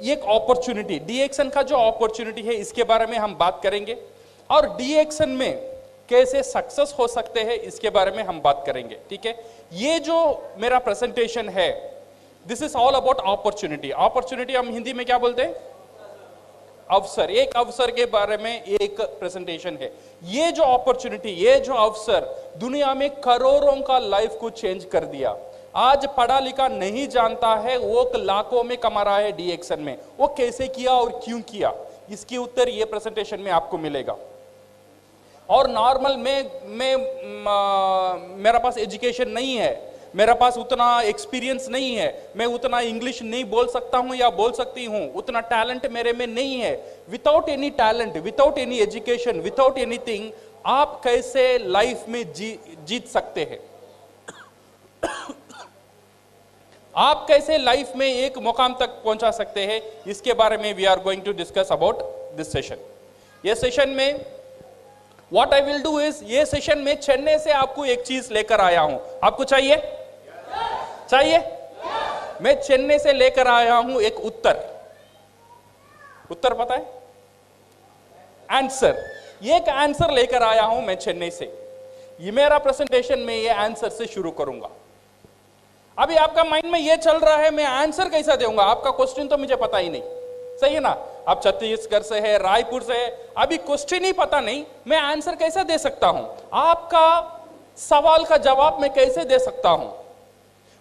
एक opportunity, D action का जो अपॉर्चुनिटी है इसके बारे में हम बात करेंगे, और डी एक्शन में कैसे सक्सेस हो सकते हैं इसके बारे में हम बात करेंगे। ठीक है, ये जो मेरा प्रेजेंटेशन है, this is all about opportunity. Opportunity हम हिंदी में क्या बोलते हैं? अवसर। एक अवसर के बारे में एक प्रेजेंटेशन है। ये जो अपॉर्चुनिटी, ये जो अवसर दुनिया में करोड़ों का लाइफ को चेंज कर दिया। आज पढ़ा लिखा नहीं जानता है, वो लाखों में कमा रहा है डी एक्शन में। वो कैसे किया और क्यों किया, इसकी उत्तर ये प्रेजेंटेशन में आपको मिलेगा। और नॉर्मल मेरा पास एजुकेशन नहीं है, मेरा पास उतना एक्सपीरियंस नहीं है, मैं उतना इंग्लिश नहीं बोल सकता हूं या बोल सकती हूं, उतना टैलेंट मेरे में नहीं है। Without any talent, without any education, without anything, आप कैसे लाइफ में जीत सकते हैं? आप कैसे लाइफ में एक मुकाम तक पहुंचा सकते हैं, इसके बारे में we are going to discuss about this session. ये सेशन में what I will do is, ये सेशन में चेन्नई से आपको एक चीज लेकर आया हूं। आपको चाहिए? चाहिए? मैं चेन्नई से लेकर आया हूं एक उत्तर। उत्तर पता है? आंसर। एक आंसर लेकर आया हूं मैं चेन्नई से। ये मेरा प्रेजेंटेशन में ये आंसर से शुरू करूंगा। अभी आपका माइंड में ये चल रहा है, मैं आंसर कैसा दूंगा? आपका क्वेश्चन तो मुझे पता ही नहीं, सही है ना? आप छत्तीसगढ़ से है, रायपुर से है, अभी क्वेश्चन ही पता नहीं, मैं आंसर कैसे दे सकता हूं? आपका सवाल का जवाब मैं कैसे दे सकता हूं?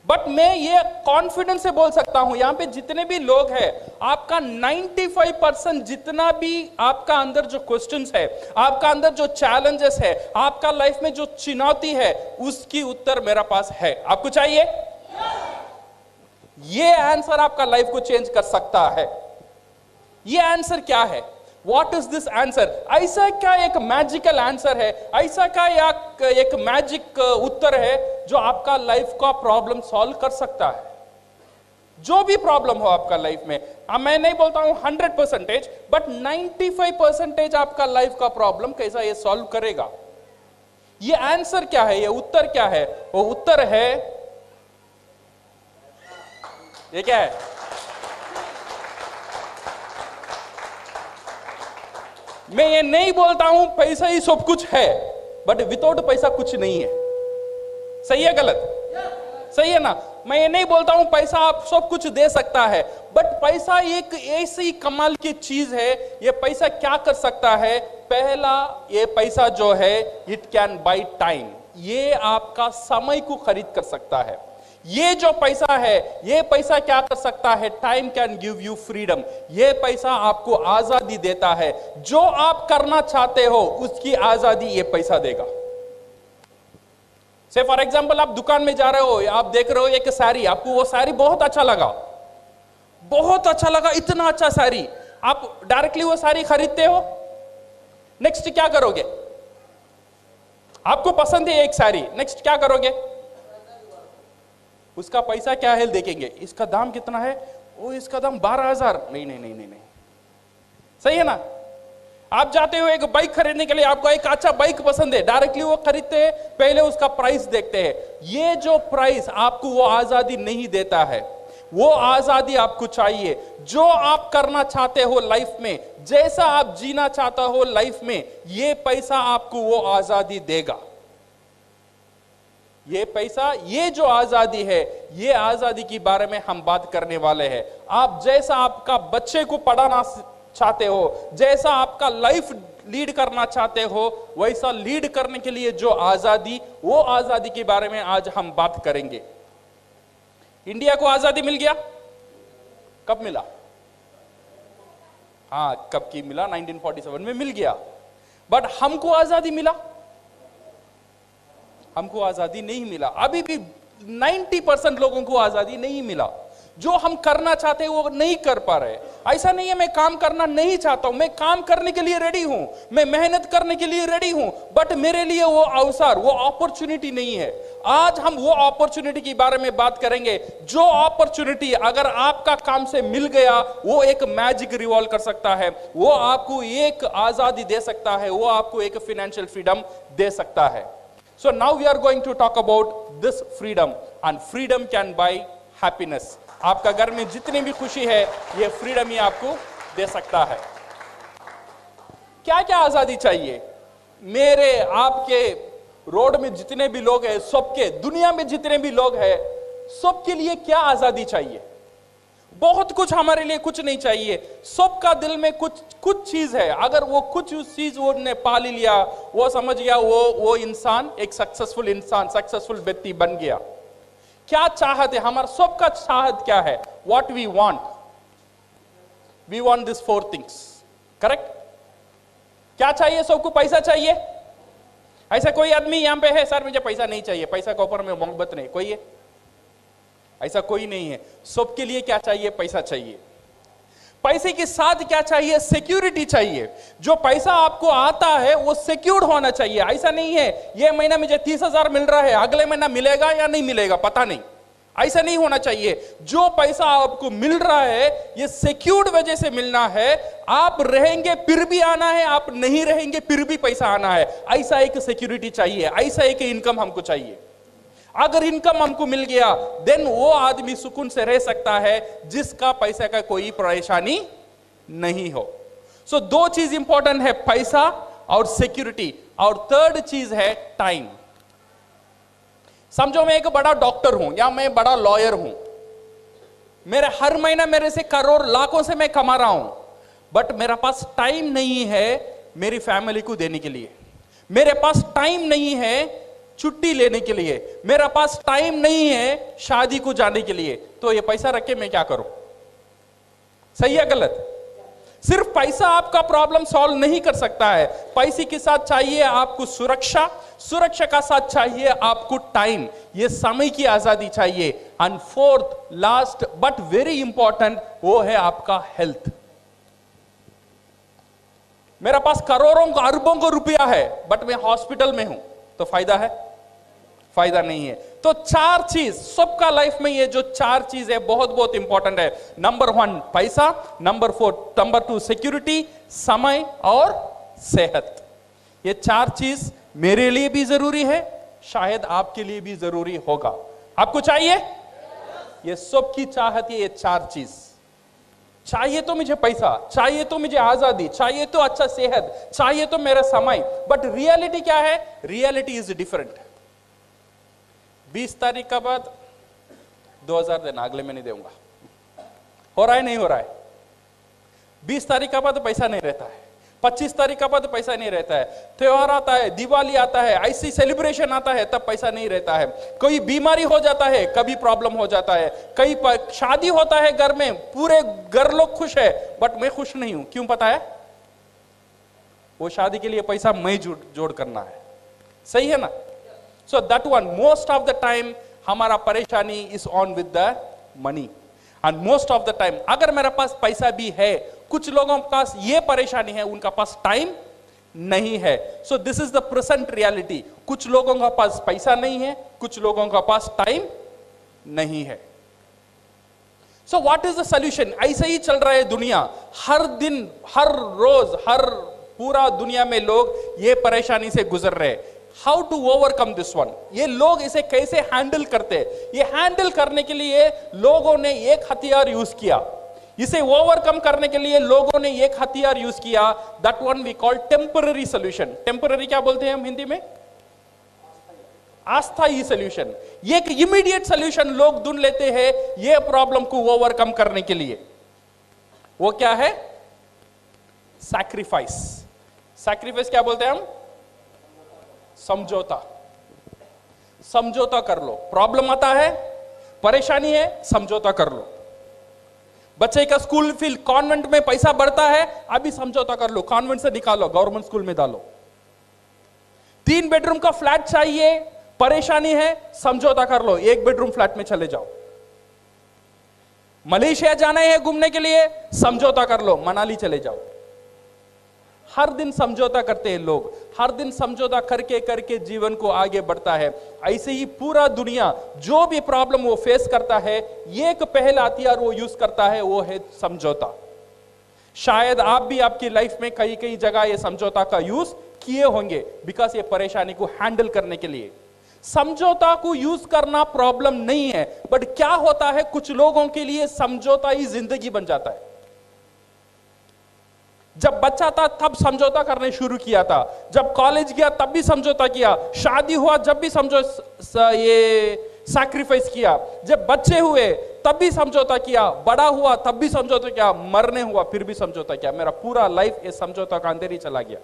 बट मैं ये कॉन्फिडेंस से बोल सकता हूं, यहां पे जितने भी लोग हैं, आपका 95% जितना भी आपका अंदर जो क्वेश्चंस है, आपका अंदर जो चैलेंजेस है, आपका लाइफ में जो चुनौती है, उसकी उत्तर मेरा पास है। आपको चाहिए? ये आंसर आपका लाइफ को चेंज कर सकता है। ये आंसर क्या है? What is this answer? ऐसा क्या एक मैजिकल आंसर है, ऐसा क्या एक मैजिक उत्तर है जो आपका लाइफ का प्रॉब्लम सॉल्व कर सकता है? जो भी प्रॉब्लम हो आपका लाइफ में, मैं नहीं बोलता हूं 100%, बट 95% आपका लाइफ का प्रॉब्लम कैसा ये सॉल्व करेगा? ये आंसर क्या है? ये उत्तर क्या है? वो उत्तर है, ये क्या है? मैं ये नहीं बोलता हूं पैसा ही सब कुछ है, बट विदाउट पैसा कुछ नहीं है। सही है गलत? सही है ना? मैं ये नहीं बोलता हूं पैसा आप सब कुछ दे सकता है, बट पैसा एक ऐसी कमाल की चीज है। ये पैसा क्या कर सकता है? पहला, ये पैसा जो है, इट कैन बाय टाइम। ये आपका समय को खरीद कर सकता है। ये जो पैसा है, ये पैसा क्या कर सकता है? Time can give you freedom. ये पैसा आपको आजादी देता है। जो आप करना चाहते हो उसकी आजादी ये पैसा देगा। से फॉर एग्जांपल, आप दुकान में जा रहे हो, आप देख रहे हो एक साड़ी, आपको वो साड़ी बहुत अच्छा लगा, बहुत अच्छा लगा, इतना अच्छा साड़ी, आप डायरेक्टली वो साड़ी खरीदते हो। नेक्स्ट क्या करोगे? आपको पसंद है एक साड़ी, नेक्स्ट क्या करोगे? उसका पैसा क्या है देखेंगे, इसका दाम कितना है? ओ, इसका दाम 12,000। नहीं नहीं नहीं नहीं नहीं, सही है ना? आप जाते हो एक बाइक खरीदने के लिए, आपको एक अच्छा बाइक पसंद है, डायरेक्टली वो खरीदते हैं, पहले उसका प्राइस देखते हैं। ये जो प्राइस आपको वो आजादी नहीं देता है, वो आजादी आपको चाहिए। जो आप करना चाहते हो लाइफ में, जैसा आप जीना चाहता हो लाइफ में, ये पैसा आपको वो आजादी देगा। ये पैसा, ये जो आजादी है, ये आजादी के बारे में हम बात करने वाले हैं। आप जैसा आपका बच्चे को पढ़ाना चाहते हो, जैसा आपका लाइफ लीड करना चाहते हो, वैसा लीड करने के लिए जो आजादी, वो आजादी के बारे में आज हम बात करेंगे। इंडिया को आजादी मिल गया, कब मिला? हाँ, कब की मिला? 1947 में मिल गया। बट हमको आजादी मिला? हमको आजादी नहीं मिला। अभी भी 90% लोगों को आजादी नहीं मिला। जो हम करना चाहते हैं वो नहीं कर पा रहे। ऐसा नहीं है मैं काम करना नहीं चाहता हूं, मैं काम करने के लिए रेडी हूं, मैं मेहनत करने के लिए रेडी हूं, बट मेरे लिए वो अवसर, वो अपॉर्चुनिटी नहीं है। आज हम वो अपॉर्चुनिटी के बारे में बात करेंगे, जो अपॉर्चुनिटी अगर आपका काम से मिल गया, वो एक मैजिक रिवॉल्व कर सकता है, वो आपको एक आजादी दे सकता है, वो आपको एक फाइनेंशियल फ्रीडम दे सकता है। So now we are going to talk about this freedom, and freedom can buy happiness. आपका घर में जितनी भी खुशी है ये फ्रीडम ही आपको दे सकता है। क्या क्या आजादी चाहिए? मेरे आपके रोड में जितने भी लोग हैं, सबके, दुनिया में जितने भी लोग हैं, सबके लिए क्या आजादी चाहिए? बहुत कुछ हमारे लिए कुछ नहीं चाहिए। सबका दिल में कुछ चीज है। अगर वो कुछ उस चीज वो ने पा लिया, वो समझ गया, वो इंसान एक सक्सेसफुल इंसान, सक्सेसफुल व्यक्ति बन गया। क्या चाहत है हमारा? सबका चाहत क्या है? What we want this 4 things, correct? क्या चाहिए सबको? पैसा चाहिए। ऐसा कोई आदमी यहां पे है, सर मुझे पैसा नहीं चाहिए, पैसा के ऊपर में मोहब्बत नहीं, कोई है? ऐसा कोई नहीं है। सबके लिए क्या चाहिए? पैसा चाहिए। पैसे के साथ क्या चाहिए? सिक्योरिटी चाहिए। जो पैसा आपको आता है वो सिक्योर्ड होना चाहिए। ऐसा नहीं है ये महीना मुझे 30,000 मिल रहा है, अगले महीना मिलेगा या नहीं मिलेगा पता नहीं, ऐसा नहीं होना चाहिए। जो पैसा आपको मिल रहा है ये सिक्योर्ड वजह से मिलना है। आप रहेंगे फिर भी आना है, आप नहीं रहेंगे फिर भी पैसा आना है। ऐसा एक सिक्योरिटी चाहिए, ऐसा एक इनकम हमको चाहिए। अगर इनकम हमको मिल गया देन वो आदमी सुकून से रह सकता है जिसका पैसे का कोई परेशानी नहीं हो। सो 2 चीज इंपॉर्टेंट है, पैसा और सिक्योरिटी, और 3rd चीज है टाइम। समझो मैं एक बड़ा डॉक्टर हूं या मैं बड़ा लॉयर हूं, मेरे हर महीना मेरे से करोड़ लाखों से मैं कमा रहा हूं, बट मेरा पास टाइम नहीं है मेरी फैमिली को देने के लिए, मेरे पास टाइम नहीं है छुट्टी लेने के लिए, मेरा पास टाइम नहीं है शादी को जाने के लिए, तो ये पैसा रख के मैं क्या करूं? सही है गलत? सिर्फ पैसा आपका प्रॉब्लम सॉल्व नहीं कर सकता है। पैसे के साथ चाहिए आपको सुरक्षा, सुरक्षा का साथ चाहिए आपको टाइम, ये समय की आजादी चाहिए। And 4th last but very important वो है आपका हेल्थ। मेरा पास करोड़ों अरबों का रुपया है बट मैं हॉस्पिटल में हूं, तो फायदा है? फायदा नहीं है। तो 4 चीज सबका लाइफ में, ये जो 4 चीज है बहुत बहुत इंपॉर्टेंट है। नंबर 1 पैसा, नंबर 2 सिक्योरिटी, समय और सेहत। ये 4 चीज मेरे लिए भी जरूरी है, शायद आपके लिए भी जरूरी होगा। आपको चाहिए? ये सबकी चाहत है, ये 4 चीज चाहिए। तो मुझे पैसा चाहिए, तो मुझे आजादी चाहिए, तो अच्छा सेहत चाहिए, तो मेरा समय। बट रियलिटी क्या है? Reality is different. 20 तारीख का बाद 2000 देना, अगले महीने दूंगा। हो रहा है नहीं हो रहा है? 20 तारीख का बाद पैसा नहीं रहता है, 25 तारीख का बाद पैसा नहीं रहता है, त्योहार आता है, दिवाली आता है, ऐसी सेलिब्रेशन आता है तब पैसा नहीं रहता है, कोई बीमारी हो जाता है, कभी प्रॉब्लम हो जाता है, कई शादी होता है घर में, पूरे घर लोग खुश है बट मैं खुश नहीं हूं। क्यों पता है? वो शादी के लिए पैसा मैं जोड़ करना है। सही है ना? So that one most of the time हमारा परेशानी is on with the money. And most of the time अगर मेरे पास पैसा भी है, कुछ लोगों के पास ये परेशानी है, उनका पास टाइम नहीं है। So this is the present reality. कुछ लोगों का पास पैसा नहीं है, कुछ लोगों का पास टाइम नहीं है। So what is the solution? ऐसे ही चल रहा है दुनिया, हर दिन, हर रोज, हर पूरा दुनिया में लोग ये परेशानी से गुजर रहे हैं। How to overcome this one? ये लोग इसे कैसे हैंडल करते हैं? ये हैंडल करने के लिए लोगों ने एक हथियार यूज किया, इसे ओवरकम करने के लिए लोगों ने एक हथियार यूज किया, that one we call temporary solution. Temporary क्या बोलते हैं हम हिंदी में? अस्थायी सॉल्यूशन। ये एक इमीडिएट सॉल्यूशन लोग ढूंढ लेते हैं ये प्रॉब्लम को ओवरकम करने के लिए। वो क्या है? सैक्रिफाइस। सैक्रिफाइस क्या बोलते हैं हम? समझौता। समझौता कर लो। प्रॉब्लम आता है, परेशानी है, समझौता कर लो। बच्चे का स्कूल फीस, कॉन्वेंट में पैसा बढ़ता है, अभी समझौता कर लो, कॉन्वेंट से निकालो, गवर्नमेंट स्कूल में डालो। 3 बेडरूम का फ्लैट चाहिए, परेशानी है, समझौता कर लो, 1 बेडरूम फ्लैट में चले जाओ। मलेशिया जाना है घूमने के लिए, समझौता कर लो, मनाली चले जाओ। हर दिन समझौता करते हैं लोग, हर दिन समझौता करके करके जीवन को आगे बढ़ता है। ऐसे ही पूरा दुनिया जो भी प्रॉब्लम वो फेस करता है, एक पहला हथियार वो यूज करता है, वो है समझौता। शायद आप भी आपकी लाइफ में कई कई जगह ये समझौता का यूज किए होंगे, बिकॉज ये परेशानी को हैंडल करने के लिए। समझौता को यूज करना प्रॉब्लम नहीं है, बट क्या होता है कुछ लोगों के लिए समझौता ही जिंदगी बन जाता है। जब बच्चा था तब समझौता करने शुरू किया था, जब कॉलेज गया तब भी समझौता किया, शादी हुआ जब भी ये सैक्रिफाइस किया, जब बच्चे हुए तब भी समझौता किया, बड़ा हुआ तब भी समझौता किया, मरने हुआ फिर भी समझौता किया। मेरा पूरा लाइफ ये समझौता का अंदर ही चला गया।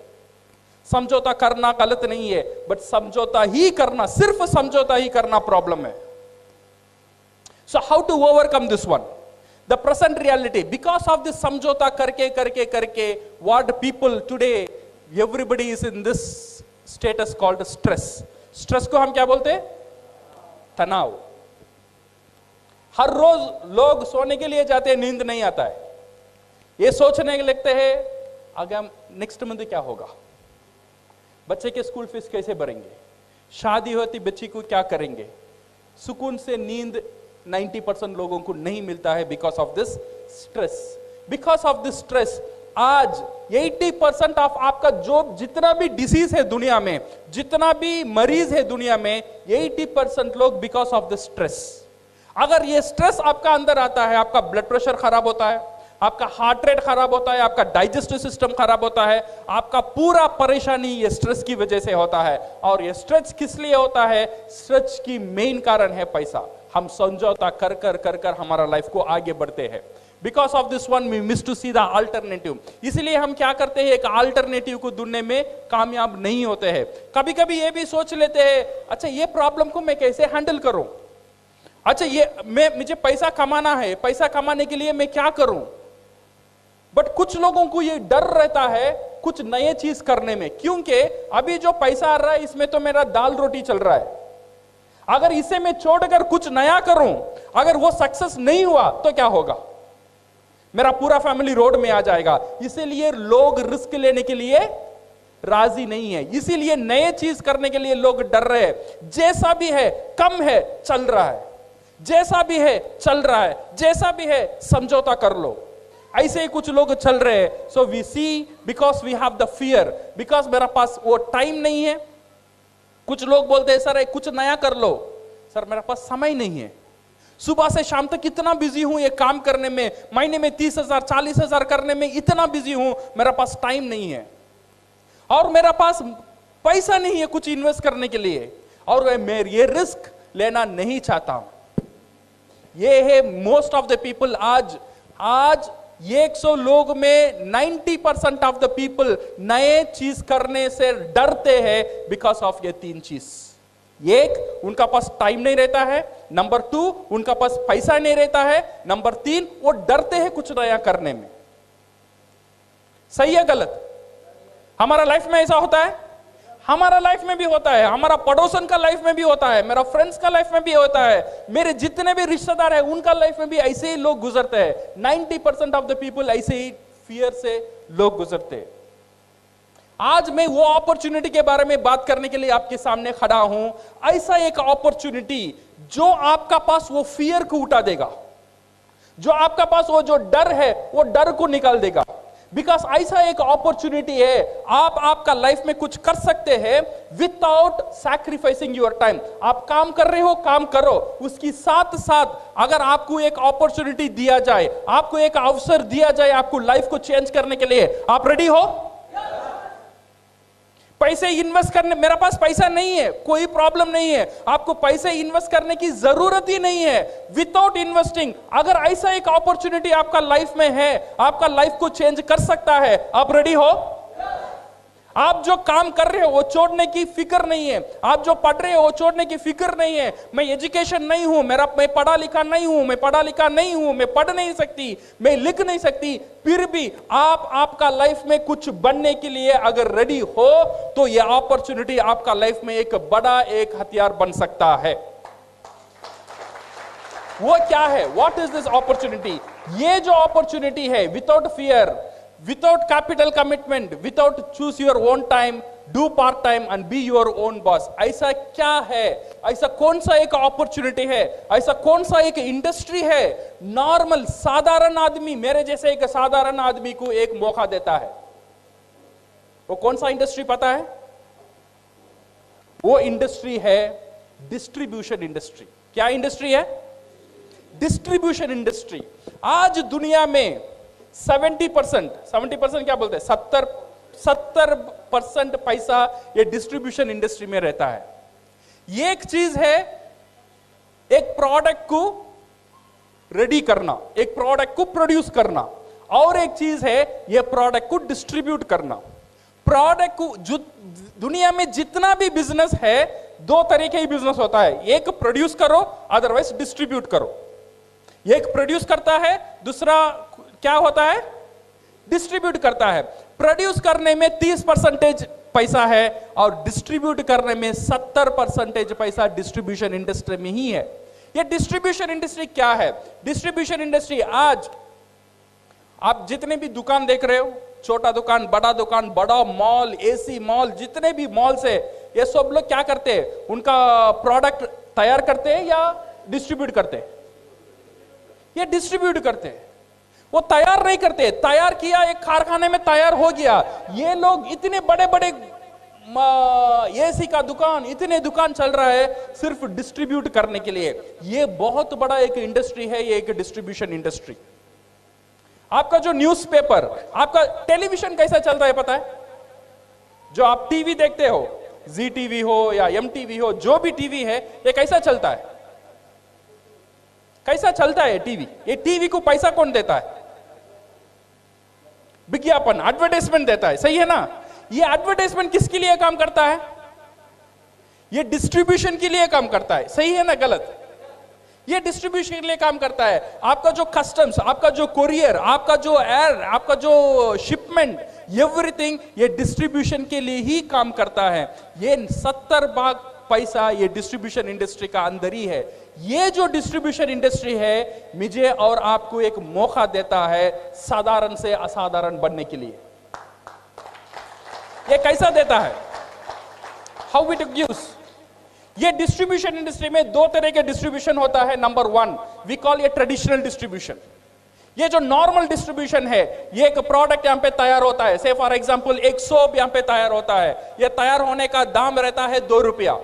समझौता करना गलत नहीं है, बट समझौता ही करना, सिर्फ समझौता ही करना प्रॉब्लम है। So how to overcome this one? The present reality, because of this समझौता करके what people today, everybody is in this status called stress. Stress को हम क्या बोलते हैं? तनाव। हर रोज लोग सोने के लिए जाते हैं, नींद नहीं आता है, ये सोचने लगते हैं आगे नेक्स्ट मंथ क्या होगा, बच्चे के स्कूल फीस कैसे भरेंगे, शादी होती बच्ची को क्या करेंगे। सुकून से नींद 90% लोगों को नहीं मिलता है because of this stress. Because of this stress आज 80% ऑफ आपका जो जितना भी डिसीज है दुनिया में, जितना भी मरीज है दुनिया में, 80% लोग बिकॉज ऑफ दिस स्ट्रेस। अगर ये स्ट्रेस आपका अंदर आता है, आपका ब्लड प्रेशर खराब होता है, आपका हार्ट रेट खराब होता है, आपका डाइजेस्टिव सिस्टम खराब होता है, आपका पूरा परेशानी ये स्ट्रेस की वजह से होता है। और ये स्ट्रेस किस लिए होता है? स्ट्रेस की मेन कारण है पैसा। हम समझौता कर कर हमारा लाइफ को आगे बढ़ते हैं। Because of this one we miss to see the alternative. इसलिए हम क्या करते हैं, एक अल्टरनेटिव को ढूंढने में कामयाब नहीं होते हैं। कभी कभी ये भी सोच लेते हैं, अच्छा ये प्रॉब्लम को मैं कैसे हैंडल करूं, अच्छा ये मुझे पैसा कमाना है, पैसा कमाने के लिए मैं क्या करूं। बट कुछ लोगों को ये डर रहता है कुछ नए चीज करने में, क्योंकि अभी जो पैसा आ रहा है इसमें तो मेरा दाल रोटी चल रहा है, अगर इसे मैं छोड़कर कुछ नया करूं, अगर वो सक्सेस नहीं हुआ तो क्या होगा, मेरा पूरा फैमिली रोड में आ जाएगा। इसीलिए लोग रिस्क लेने के लिए राजी नहीं है, इसीलिए नए चीज करने के लिए लोग डर रहे हैं। जैसा भी है कम है चल रहा है, जैसा भी है चल रहा है, जैसा भी है समझौता कर लो, ऐसे ही कुछ लोग चल रहे हैं। So we see because we have the fear, because मेरा पास वो टाइम नहीं है। कुछ लोग बोलते हैं सर कुछ नया कर लो, सर मेरा पास समय नहीं है, सुबह से शाम तक इतना बिजी हूं ये काम करने में, महीने में 30,000 40,000 करने में इतना बिजी हूं, मेरा पास टाइम नहीं है, और मेरा पास पैसा नहीं है कुछ इन्वेस्ट करने के लिए, और मैं ये रिस्क लेना नहीं चाहता हूं। ये है मोस्ट ऑफ द पीपल। आज 100 लोग में 90% ऑफ द पीपल नए चीज करने से डरते हैं बिकॉज ऑफ ये 3 चीज। एक, उनका पास टाइम नहीं रहता है, नंबर 2 उनका पास पैसा नहीं रहता है, नंबर 3 वो डरते हैं कुछ नया करने में। सही है गलत? हमारा लाइफ में ऐसा होता है, हमारा लाइफ में भी होता है, हमारा पड़ोसन का लाइफ में भी होता है, मेरा फ्रेंड्स का लाइफ में भी होता है, मेरे जितने भी रिश्तेदार हैं उनका लाइफ में भी ऐसे ही लोग गुजरते हैं। 90% ऑफ द पीपल ऐसे ही फियर से लोग गुजरते हैं। आज मैं वो अपॉर्चुनिटी के बारे में बात करने के लिए आपके सामने खड़ा हूं, ऐसा एक अपॉर्चुनिटी जो आपका पास वो फियर को उठा देगा, जो आपका पास वो जो डर है वो डर को निकाल देगा। बिकॉज ऐसा एक अपॉर्चुनिटी है, आप आपका लाइफ में कुछ कर सकते हैं विदाउट सैक्रिफाइसिंग योर टाइम। आप काम कर रहे हो, काम करो, उसकी साथ साथ अगर आपको एक अपॉर्चुनिटी दिया जाए, आपको एक अवसर दिया जाए आपको लाइफ को चेंज करने के लिए, आप रेडी हो? पैसे इन्वेस्ट करने, मेरा पास पैसा नहीं है, कोई प्रॉब्लम नहीं है, आपको पैसे इन्वेस्ट करने की जरूरत ही नहीं है। विदाउट इन्वेस्टिंग अगर ऐसा एक अपॉर्चुनिटी आपका लाइफ में है, आपका लाइफ को चेंज कर सकता है, आप रेडी हो? आप जो काम कर रहे हो वो छोड़ने की फिक्र नहीं है, आप जो पढ़ रहे हो वो छोड़ने की फिक्र नहीं है। मैं एजुकेशन नहीं हूं, मैं पढ़ा लिखा नहीं हूं, मैं पढ़ नहीं सकती, मैं लिख नहीं सकती, फिर भी आप आपका लाइफ में कुछ बनने के लिए अगर रेडी हो तो ये अपॉर्चुनिटी आपका लाइफ में एक बड़ा एक हथियार बन सकता है। वो क्या है? What is this opportunity? ये जो अपॉर्चुनिटी है, without fear, without capital commitment, without choose your own time, do part time and be your own boss, ऐसा क्या है? ऐसा कौन सा एक अपॉर्चुनिटी है? ऐसा कौन सा एक इंडस्ट्री है? नॉर्मल साधारण आदमी, मेरे जैसे एक साधारण आदमी को एक मौका देता है। वो कौन सा इंडस्ट्री पता है? वो इंडस्ट्री है डिस्ट्रीब्यूशन इंडस्ट्री। क्या इंडस्ट्री है? Distribution industry. आज दुनिया में 70% क्या बोलते हैं, 70% पैसा ये डिस्ट्रीब्यूशन इंडस्ट्री में रहता है। ये एक चीज है, एक प्रोडक्ट को रेडी करना, एक प्रोडक्ट को प्रोड्यूस करना, और एक चीज है ये प्रोडक्ट को डिस्ट्रीब्यूट करना। प्रोडक्ट को जो दुनिया में जितना भी बिजनेस है, दो तरीके ही बिजनेस होता है, एक प्रोड्यूस करो, अदरवाइज डिस्ट्रीब्यूट करो। एक प्रोड्यूस करता है, दूसरा क्या होता है, डिस्ट्रीब्यूट करता है। प्रोड्यूस करने में 30% पैसा है और डिस्ट्रीब्यूट करने में 70% पैसा डिस्ट्रीब्यूशन इंडस्ट्री में ही है। ये डिस्ट्रीब्यूशन इंडस्ट्री क्या है? डिस्ट्रीब्यूशन इंडस्ट्री, आज आप जितने भी दुकान देख रहे हो, छोटा दुकान, बड़ा मॉल, एसी मॉल, जितने भी मॉल्स है, ये सब लोग क्या करते हैं, उनका प्रोडक्ट तैयार करते हैं या डिस्ट्रीब्यूट करते हैं? ये डिस्ट्रीब्यूट करते हैं, वो तैयार नहीं करते। तैयार किया, एक कारखाने में तैयार हो गया। ये लोग इतने बड़े बड़े एसी का दुकान, इतने दुकान चल रहा है सिर्फ डिस्ट्रीब्यूट करने के लिए। ये बहुत बड़ा एक इंडस्ट्री है, ये एक डिस्ट्रीब्यूशन इंडस्ट्री। आपका जो न्यूज़पेपर, आपका टेलीविजन कैसा चलता है पता है? जो आप टीवी देखते हो, जी टीवी हो या एम टीवी हो, जो भी टीवी है, ये कैसा चलता है? कैसा चलता है टीवी? ये टीवी को पैसा कौन देता है? विज्ञापन, एडवर्टाइजमेंट देता है, सही है ना? ये एडवर्टाइजमेंट किसके लिए काम करता है? ये डिस्ट्रीब्यूशन के लिए काम करता है, सही है ना गलत? ये डिस्ट्रीब्यूशन के लिए काम करता है। आपका जो कस्टम्स, आपका जो कोरियर, आपका जो एयर, आपका जो शिपमेंट, एवरीथिंग ये डिस्ट्रीब्यूशन के लिए ही काम करता है। ये 70% पैसा ये डिस्ट्रीब्यूशन इंडस्ट्री का अंदर ही है। ये जो डिस्ट्रीब्यूशन इंडस्ट्री है, मुझे और आपको एक मौका देता है साधारण से असाधारण बनने के लिए। ये कैसा देता है? How it gives? ये डिस्ट्रीब्यूशन इंडस्ट्री में दो तरह के डिस्ट्रीब्यूशन होता है। नंबर 1 वी कॉल ये ट्रेडिशनल डिस्ट्रीब्यूशन। ये जो नॉर्मल डिस्ट्रीब्यूशन है, ये एक प्रोडक्ट यहां पे तैयार होता है, से फॉर एग्जांपल एक सोप यहां पे तैयार होता है। ये तैयार होने का दाम रहता है 2 रुपया।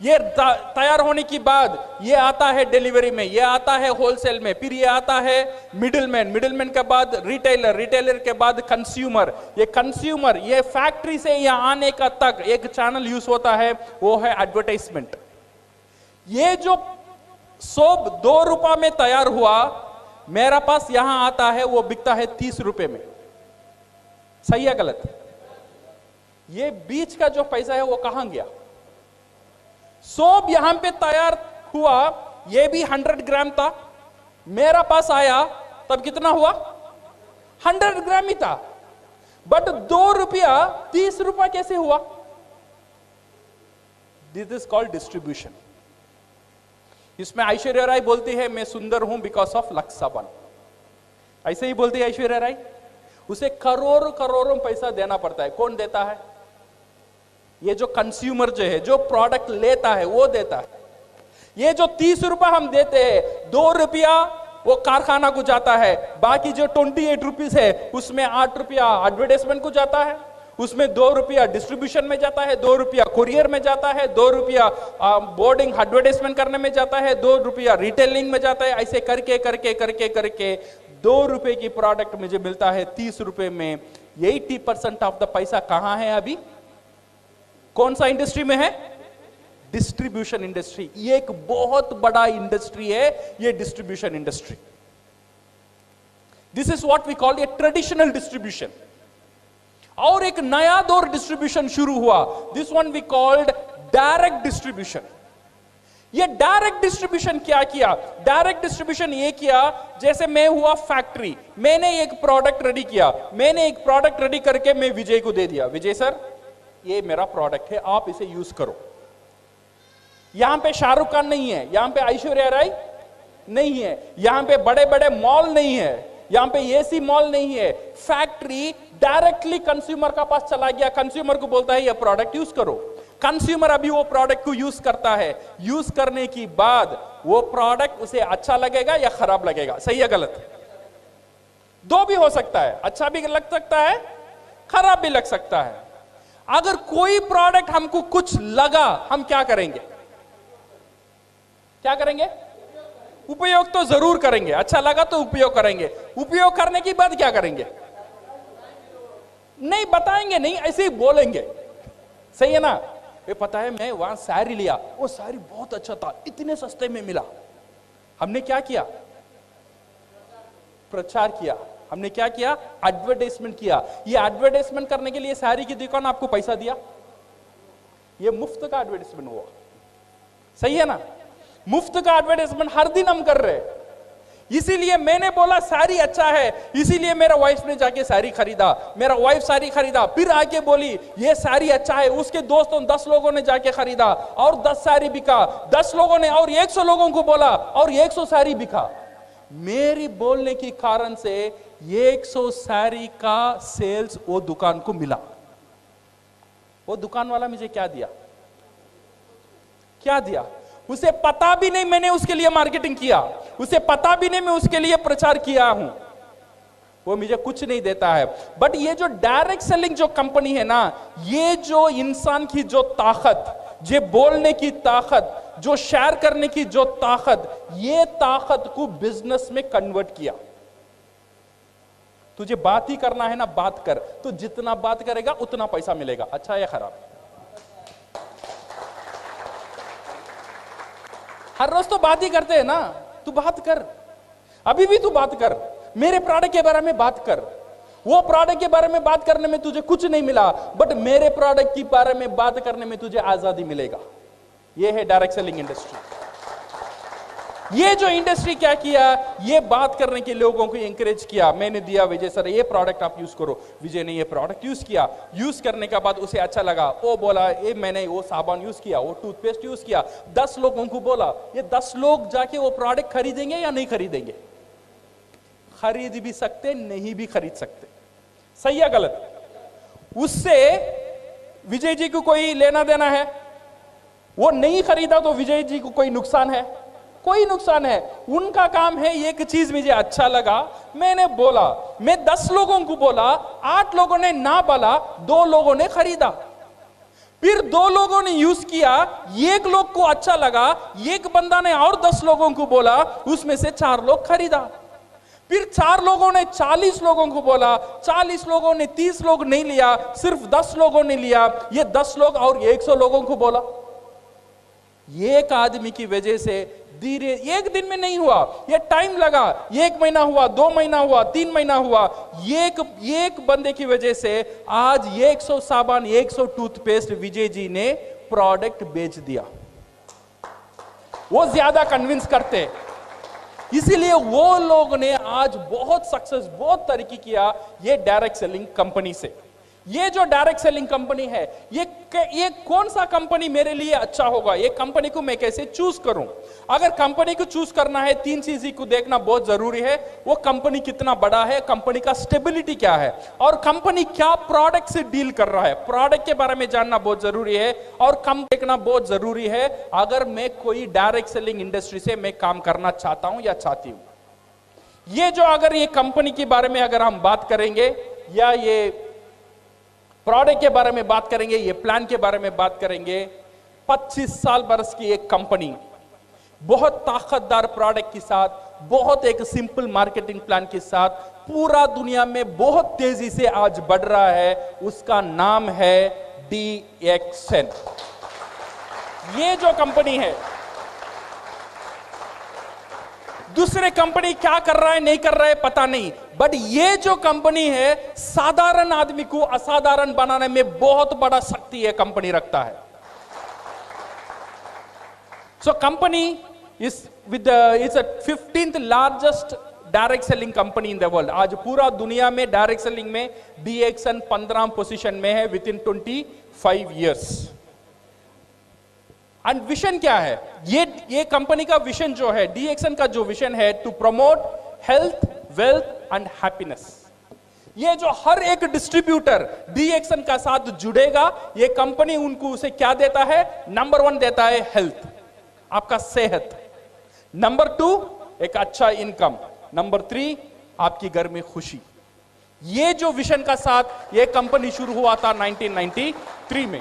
ये तैयार होने के बाद ये आता है डिलीवरी में, ये आता है होलसेल में, फिर ये आता है मिडिलमैन के बाद रिटेलर के बाद कंज्यूमर। ये कंज्यूमर, ये फैक्ट्री से यहाँ आने का तक एक चैनल यूज होता है, वो है एडवर्टाइजमेंट। ये जो सोप 2 रुपए में तैयार हुआ, मेरा पास यहां आता है, वो बिकता है 30 रुपए में। सही है गलत? ये बीच का जो पैसा है वो कहां गया? सोप यहां पे तैयार हुआ, ये भी 100 ग्राम था, मेरा पास आया तब कितना हुआ? 100 ग्राम ही था। बट 2 रुपया 30 रुपया कैसे हुआ? This is called distribution. इसमें ऐश्वर्या राय बोलती है मैं सुंदर हूं बिकॉज ऑफ लक्साबन। ऐसे ही बोलती है ऐश्वर्या राय। उसे करोड़ों पैसा देना पड़ता है। कौन देता है? ये जो कंज्यूमर जो है, जो प्रोडक्ट लेता है, वो देता है। ये जो 30 रुपया हम देते हैं, 2 रुपया वो कारखाना को जाता है, बाकी जो 28 रुपीज है उसमें 8 रुपया एडवर्टाइजमेंट को जाता है, उसमें 2 रुपया डिस्ट्रीब्यूशन में जाता है, 2 रुपया कुरियर में जाता है, 2 रुपया बोर्डिंग एडवर्टाइजमेंट करने में जाता है, 2 रुपया रिटेलिंग में जाता है। ऐसे करके करके करके करके 2 रुपए की प्रोडक्ट मुझे मिलता है 30 रुपए में। 80% ऑफ द पैसा कहां है अभी? कौन सा इंडस्ट्री में है? Distribution industry. ये एक बहुत बड़ा इंडस्ट्री है, ये distribution industry. This is what we call a traditional distribution. और एक नया दौर डिस्ट्रीब्यूशन शुरू हुआ, this one we called direct distribution. ये डायरेक्ट डिस्ट्रीब्यूशन क्या किया? डायरेक्ट डिस्ट्रीब्यूशन ये किया, जैसे मैं हुआ फैक्ट्री, मैंने एक प्रोडक्ट रेडी किया, मैंने एक प्रोडक्ट रेडी करके मैं विजय को दे दिया, विजय सर ये मेरा प्रोडक्ट है, आप इसे यूज करो। यहां पे शाहरुख खान नहीं है, यहां पे ऐश्वर्या राय नहीं है, यहां पे बड़े बड़े मॉल नहीं है, यहां पे एसी मॉल नहीं है। फैक्ट्री डायरेक्टली कंज्यूमर का पास चला गया, कंज्यूमर को बोलता है ये प्रोडक्ट यूज करो। कंज्यूमर अभी वो प्रोडक्ट को यूज करता है, यूज करने की बाद वो प्रोडक्ट उसे अच्छा लगेगा या खराब लगेगा? सही है गलत? दो भी हो सकता है, अच्छा भी लग सकता है, खराब भी लग सकता है। अगर कोई प्रोडक्ट हमको कुछ लगा, हम क्या करेंगे? क्या करेंगे? उपयोग तो जरूर करेंगे, अच्छा लगा तो उपयोग करेंगे। उपयोग करने के बाद क्या करेंगे? नहीं बताएंगे, नहीं ऐसे ही बोलेंगे। सही है ना? ये पता है मैं वहां साड़ी लिया, वो साड़ी बहुत अच्छा था, इतने सस्ते में मिला। हमने क्या किया? प्रचार किया। हमने क्या किया? एडवर्टाइजमेंट किया। ये एडवर्टाइजमेंट करने के लिए साड़ी की दुकान आपको पैसा दिया, ये मुफ्त का एडवर्टाइजमेंट हुआ। सही है ना? मुफ्त का एडवर्टाइजमेंट हर दिन हम कर रहे हैं। इसीलिए मैंने बोला साड़ी अच्छा है, इसीलिए मेरा वाइफ ने जाके साड़ी खरीदा। मेरा वाइफ साड़ी खरीदा, फिर आके बोली ये साड़ी अच्छा है, उसके दोस्तों 10 लोगों ने जाके खरीदा और 10 साड़ी बिका। 10 लोगों ने और 100 लोगों को बोला और 100 साड़ी बिका। मेरी बोलने के कारण से 100 साड़ी का सेल्स वो दुकान को मिला। वो दुकान वाला मुझे क्या दिया? क्या दिया? उसे पता भी नहीं मैंने उसके लिए मार्केटिंग किया, उसे पता भी नहीं मैं उसके लिए प्रचार किया हूं, वो मुझे कुछ नहीं देता है। बट ये जो डायरेक्ट सेलिंग जो कंपनी है ना, ये जो इंसान की जो ताकत, जो बोलने की ताकत, जो शेयर करने की जो ताकत, ये ताकत को बिजनेस में कन्वर्ट किया। तुझे बात ही करना है ना, बात कर। तो जितना बात करेगा उतना पैसा मिलेगा। अच्छा या खराब? हर रोज तो बात ही करते हैं ना। तू बात कर, अभी भी तू बात कर, मेरे प्रोडक्ट के बारे में बात कर। वो प्रोडक्ट के बारे में बात करने में तुझे कुछ नहीं मिला, बट मेरे प्रोडक्ट के बारे में बात करने में तुझे आजादी मिलेगा। ये है डायरेक्ट सेलिंग इंडस्ट्री। ये जो इंडस्ट्री क्या किया, ये बात करने के लोगों को एंकरेज किया। मैंने दिया विजय सर ये प्रोडक्ट आप यूज करो। विजय ने ये प्रोडक्ट यूज किया, यूज करने के बाद उसे अच्छा लगा, वो बोला ये मैंने वो साबुन यूज किया, वो टूथपेस्ट यूज किया। 10 लोगों को बोला, ये 10 लोग जाके वो प्रोडक्ट खरीदेंगे या नहीं खरीदेंगे? खरीद भी सकते, नहीं भी खरीद सकते। सही या गलत? उससे विजय जी को कोई लेना देना है? वो नहीं खरीदा तो विजय जी को कोई नुकसान है? कोई नुकसान है। उनका काम है एक चीज मुझे अच्छा लगा, मैंने बोला, मैं 10 लोगों को बोला, 8 लोगों ने ना बोला, 2 लोगों ने खरीदा। फिर 2 लोगों ने यूज किया, 1 लोग को अच्छा लगा, एक बंदा ने और 10 लोगों को बोला, उसमें से 4 लोग खरीदा। फिर 4 लोगों ने 40 लोगों को बोला, 40 लोगों ने 30 लोग नहीं लिया, सिर्फ 10 लोगों ने लिया। ये 10 लोग और 100 लोगों को बोला। एक आदमी की वजह से धीरे, एक दिन में नहीं हुआ, ये टाइम लगा। 1 महीना हुआ, 2 महीना हुआ, 3 महीना हुआ। एक बंदे की वजह से आज 100 साबुन, 100 टूथपेस्ट विजय जी ने प्रोडक्ट बेच दिया। वो ज्यादा कन्विंस करते, इसीलिए वो लोग ने आज बहुत सक्सेस, बहुत तरक्की किया ये डायरेक्ट सेलिंग कंपनी से। ये जो डायरेक्ट सेलिंग कंपनी है, ये कौन सा कंपनी मेरे लिए अच्छा होगा, ये कंपनी को मैं कैसे चूज करूं? अगर कंपनी को चूज करना है, 3 चीजें को देखना बहुत जरूरी है। वो कंपनी कितना बड़ा है, कंपनी का स्टेबिलिटी क्या है, और कंपनी क्या प्रोडक्ट से डील कर रहा है, प्रोडक्ट के बारे में जानना बहुत जरूरी है, और कम देखना बहुत जरूरी है। अगर मैं कोई डायरेक्ट सेलिंग इंडस्ट्री से मैं काम करना चाहता हूं या चाहती हूं, ये जो अगर ये कंपनी के बारे में अगर हम बात करेंगे, या ये प्रोडक्ट के बारे में बात करेंगे, ये प्लान के बारे में बात करेंगे, 25 साल बरस की एक कंपनी बहुत ताकतदार प्रोडक्ट के साथ, बहुत एक सिंपल मार्केटिंग प्लान के साथ पूरा दुनिया में बहुत तेजी से आज बढ़ रहा है। उसका नाम है DXN। ये जो कंपनी है, दूसरे कंपनी क्या कर रहा है नहीं कर रहा है पता नहीं, बट ये जो कंपनी है साधारण आदमी को असाधारण बनाने में बहुत बड़ा शक्ति है कंपनी रखता है। So company is with its 15th largest direct selling company in the world. आज पूरा दुनिया में डायरेक्ट सेलिंग में DXN 15 पोजीशन में है with in 25 years. And vision क्या है? ये कंपनी का विजन जो है, DXN का जो विजन है, to promote health, wealth and happiness. ये जो हर एक डिस्ट्रीब्यूटर DXN का साथ जुड़ेगा, ये कंपनी उनको उसे क्या देता है? नंबर 1 देता है हेल्थ, आपका सेहत। नंबर 2 एक अच्छा इनकम। नंबर 3 आपकी घर में खुशी। ये जो विजन का साथ ये कंपनी शुरू हुआ था 1993 में।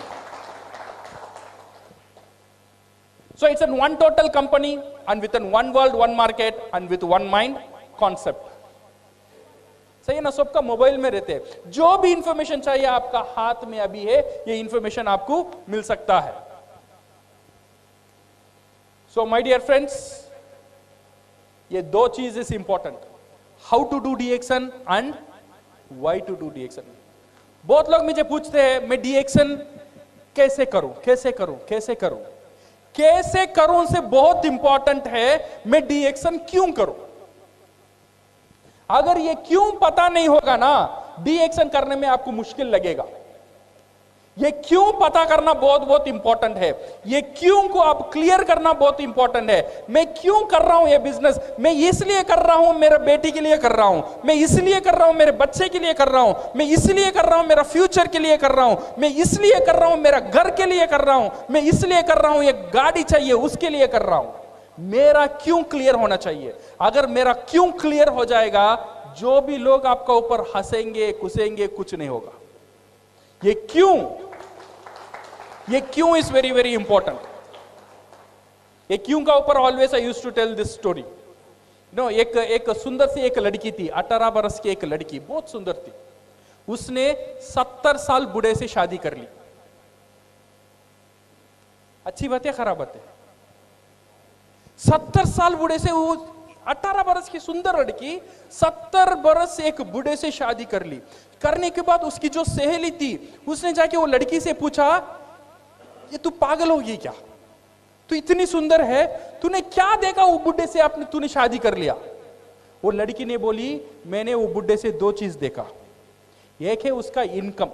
So it's in one total company and within one world, one market and with one mind concept. सही है ना, सबका मोबाइल में रहते हैं, जो भी इंफॉर्मेशन चाहिए आपका हाथ में अभी है, ये इंफॉर्मेशन आपको मिल सकता है. So my dear friends, ये दो चीज is important, how to do the action and why to do the action. बहुत लोग मुझे पूछते हैं मैं डीएक्शन कैसे करूं, कैसे करूं, कैसे करूं. कैसे करूं से बहुत इंपॉर्टेंट है मैं डीएक्शन क्यों करूं. अगर ये क्यों पता नहीं होगा ना, डीएक्शन करने में आपको मुश्किल लगेगा. ये क्यों पता करना बहुत बहुत इंपॉर्टेंट है. ये क्यों को आप क्लियर करना बहुत इंपॉर्टेंट है. मैं क्यों कर रहा हूं ये बिजनेस, मैं इसलिए कर रहा हूं मेरे बेटी के लिए कर रहा हूं, मैं इसलिए कर रहा हूं मेरे बच्चे के लिए कर रहा हूं, मैं इसलिए कर रहा हूं मेरा फ्यूचर के लिए कर रहा हूं, मैं इसलिए कर रहा हूं मेरा घर के लिए कर रहा हूं, मैं इसलिए कर रहा हूं ये गाड़ी चाहिए उसके लिए कर रहा हूं. मेरा क्यों क्लियर होना चाहिए. अगर मेरा क्यों क्लियर हो जाएगा, जो भी लोग आपका ऊपर हंसेंगे कुसेंगे कुछ नहीं होगा. ये क्यों इज वेरी वेरी इंपॉर्टेंट. ये क्यों का ऊपर always I used to tell this story. No, एक सुंदर सी एक लड़की थी, 18 बरस की एक लड़की, बहुत सुंदर थी. उसने 70 साल बूढ़े से शादी कर ली. अच्छी बात है खराब बात है. 70 साल बूढ़े से, वो 18 बरस की सुंदर लड़की 70 बरस एक बूढ़े से शादी कर ली. करने के बाद उसकी जो सहेली थी, उसने जाके वो लड़की से पूछा, ये तू पागल हो गई क्या, तू इतनी सुंदर है, तूने क्या देखा वो बुढ़े से तूने शादी कर लिया. वो लड़की ने बोली, मैंने वो बुढ़े से दो चीज देखा. एक है उसका इनकम,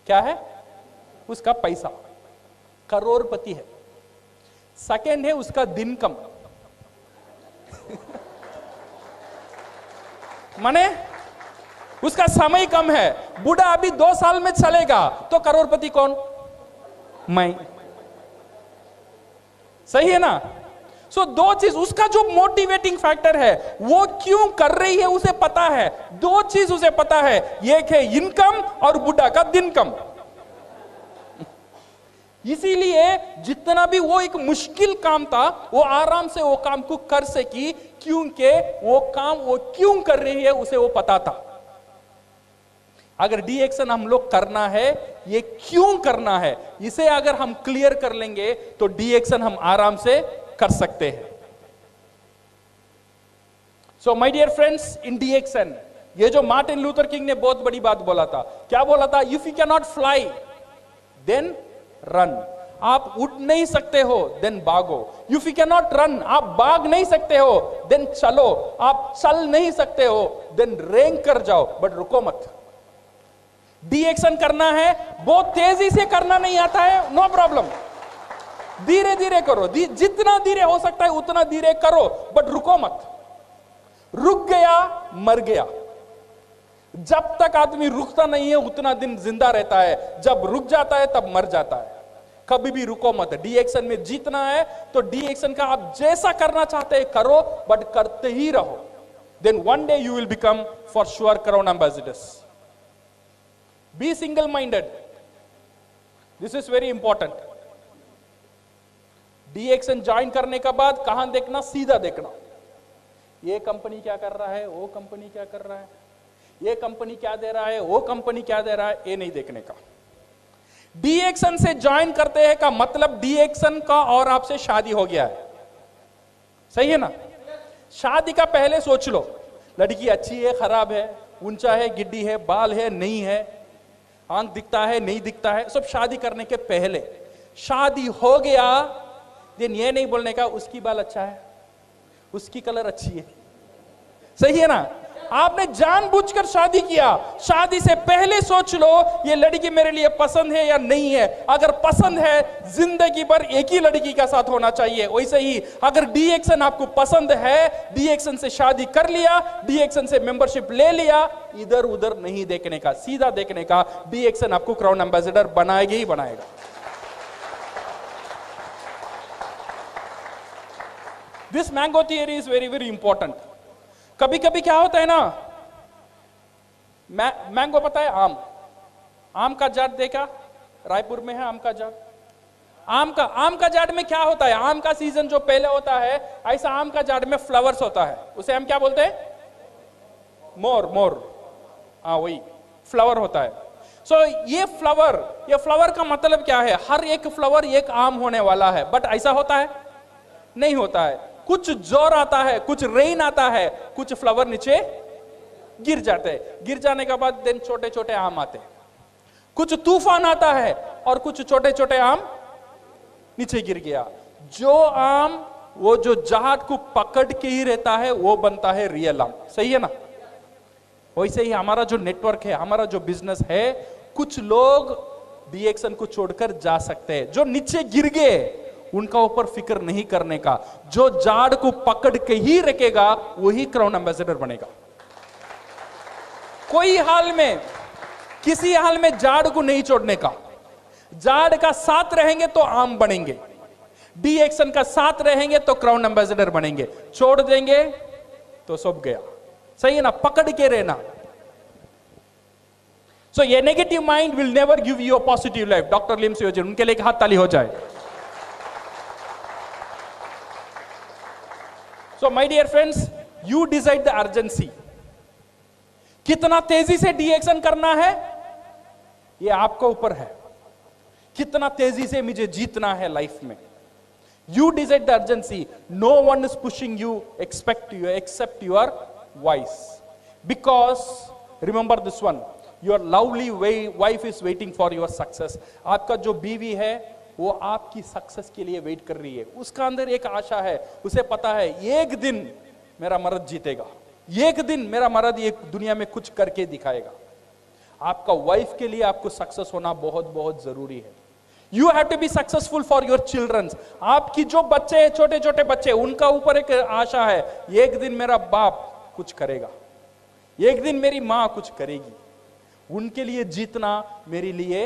क्या है उसका पैसा, करोड़पति है. सेकंड है उसका दिन कम, माने उसका समय कम है. बूढ़ा अभी 2 साल में चलेगा तो करोड़पति कौन, मैं. सही है ना. सो दो चीज, उसका जो मोटिवेटिंग फैक्टर है, वो क्यों कर रही है उसे पता है. दो चीज उसे पता है, एक है इनकम और बूढ़ा का दिन कम. इसीलिए जितना भी वो एक मुश्किल काम था, वो आराम से वो काम को कर सकी, क्योंकि वो काम वो क्यों कर रही है उसे वो पता था. अगर डीएक्शन हम लोग करना है, ये क्यों करना है, इसे अगर हम क्लियर कर लेंगे तो डीएक्शन हम आराम से कर सकते हैं. सो माय डियर फ्रेंड्स, इन डीएक्शन ये जो मार्टिन लूथर किंग ने बहुत बड़ी बात बोला था, क्या बोला था, if you can not fly then run. आप उड़ नहीं सकते हो देन भागो. If you can not run, आप भाग नहीं सकते हो देन चलो. आप चल नहीं सकते हो देन रेंग कर जाओ, बट रुको मत. डीएक्शन करना है, बहुत तेजी से करना नहीं आता है, नो प्रॉब्लम, धीरे धीरे करो. जितना धीरे हो सकता है उतना धीरे करो, बट रुको मत. रुक गया मर गया. जब तक आदमी रुकता नहीं है उतना दिन जिंदा रहता है, जब रुक जाता है तब मर जाता है. कभी भी रुको मत. डीएक्शन में जीतना है तो डीएक्शन का आप जैसा करना चाहते हैं करो, बट करते ही रहो. Then one day you will become for sure crown ambassadors. Be single minded, this is very important. The action join करने के बाद कहां देखना, सीधा देखना. ये कंपनी क्या कर रहा है, वो कंपनी क्या कर रहा है, ये कंपनी क्या दे रहा है, वो कंपनी क्या दे रहा है, ये नहीं देखने का. डीएक्शन से ज्वाइन करते हैं का मतलब डीएक्शन का और आपसे शादी हो गया है. सही है ना. शादी का पहले सोच लो, लड़की अच्छी है खराब है, ऊंचा है गिड्डी है, बाल है नहीं है, आंख दिखता है नहीं दिखता है, सब शादी करने के पहले. शादी हो गया दिन ये नहीं बोलने का उसकी बाल अच्छा है, उसकी कलर अच्छी है. सही है ना. आपने जानबूझकर शादी किया. शादी से पहले सोच लो ये लड़की मेरे लिए पसंद है या नहीं है. अगर पसंद है, जिंदगी भर एक ही लड़की के साथ होना चाहिए. वैसे ही अगर डीएक्शन आपको पसंद है, डीएक्शन से शादी कर लिया, डीएक्शन से मेंबरशिप ले लिया, इधर उधर नहीं देखने का, सीधा देखने का. डीएक्शन आपको क्राउन एम्बेसडर बनाएगा ही बनाएगा. This mango theory is very very important. कभी कभी क्या होता है ना, मैंगो पता है, आम का जाट देखा, रायपुर में है आम का जाट. आम का झाड़ में क्या होता है? आम का सीजन जो पहले होता है, ऐसा आम का झाड़ में फ्लावर्स होता है, उसे हम क्या बोलते हैं? मोर। हाँ, वही फ्लावर होता है। सो ये फ्लावर का मतलब क्या है? हर एक फ्लावर एक आम होने वाला है, बट ऐसा होता है? नहीं होता है। कुछ जोर आता है, कुछ रेन आता है, कुछ फ्लावर नीचे गिर जाते हैं, गिर जाने के बाद देन छोटे छोटे आम आते हैं। कुछ तूफान आता है और कुछ छोटे छोटे आम नीचे गिर गया। जो आम वो जो झाड़ को पकड़ के ही रहता है वो बनता है रियल आम, सही है ना? वैसे ही हमारा जो नेटवर्क है, हमारा जो बिजनेस है, कुछ लोग डीएक्सन को छोड़कर जा सकते हैं। जो नीचे गिर गए उनका ऊपर फिक्र नहीं करने का, जो झाड़ को पकड़ के ही रखेगा वही क्राउन एम्बेसडर बनेगा। कोई हाल में, किसी हाल में झाड़ को नहीं छोड़ने का। झाड़ का साथ रहेंगे तो आम बनेंगे, डीएक्सन का साथ रहेंगे तो क्राउन एम्बेसडर बनेंगे, छोड़ देंगे तो सब गया, सही है ना? पकड़ के रहना। सो ये negative mind will never give you a positive life. Doctor लिम सियोजन, उनके लिए एक हाथ ताली हो जाए। So my dear friends, you decide the urgency. कितना तेजी से डीएक्सन करना है ये आपके ऊपर है। कितना तेजी से मुझे जीतना है लाइफ में, you decide the urgency. No one is pushing you except your voice, because remember this one, your lovely wife is waiting for your success. आपका जो बीवी है वो आपकी सक्सेस के लिए वेट कर रही है। उसका अंदर एक आशा है, उसे पता है एक दिन मेरा मर्द जीतेगा, एक दिन मेरा मर्द ये दुनिया में कुछ करके दिखाएगा। आपका वाइफ के लिए आपको सक्सेस होना बहुत बहुत जरूरी है। You have to be successful for your childrens. आपकी जो बच्चे हैं, छोटे छोटे बच्चे, उनका ऊपर एक आशा है, एक दिन मेरा बाप कुछ करेगा, एक दिन मेरी मां कुछ करेगी। उनके लिए जीतना मेरे लिए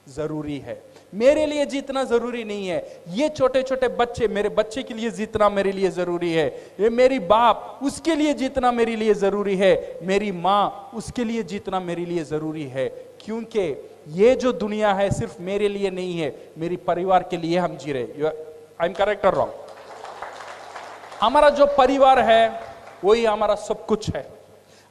जरूरी है, मेरे लिए जीतना जरूरी नहीं है। ये छोटे छोटे बच्चे, मेरे बच्चे के लिए जीतना मेरे लिए जरूरी है। ये मेरी बाप, उसके लिए जीतना मेरे लिए जरूरी है। मेरी मां, उसके लिए जीतना मेरे लिए जरूरी है। क्योंकि ये जो दुनिया है सिर्फ मेरे लिए नहीं है, मेरी परिवार के लिए हम जी रहे। आई एम करेक्ट और रॉन्ग? हमारा जो परिवार है वही हमारा सब कुछ है।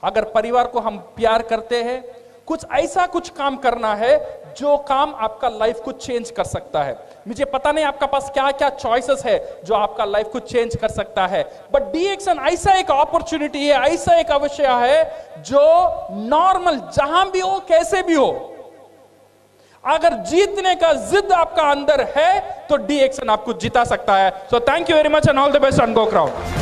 अगर परिवार को हम प्यार करते हैं, कुछ ऐसा कुछ काम करना है जो काम आपका लाइफ को चेंज कर सकता है। मुझे पता नहीं आपका पास क्या क्या चॉइसेस है जो आपका लाइफ को चेंज कर सकता है, बट डीएक्सन ऐसा एक अपॉर्चुनिटी है, ऐसा एक अवसर है जो नॉर्मल जहां भी हो, कैसे भी हो, अगर जीतने का जिद आपका अंदर है तो डीएक्सन आपको जिता सकता है। So thank you very much and all the best and go crown.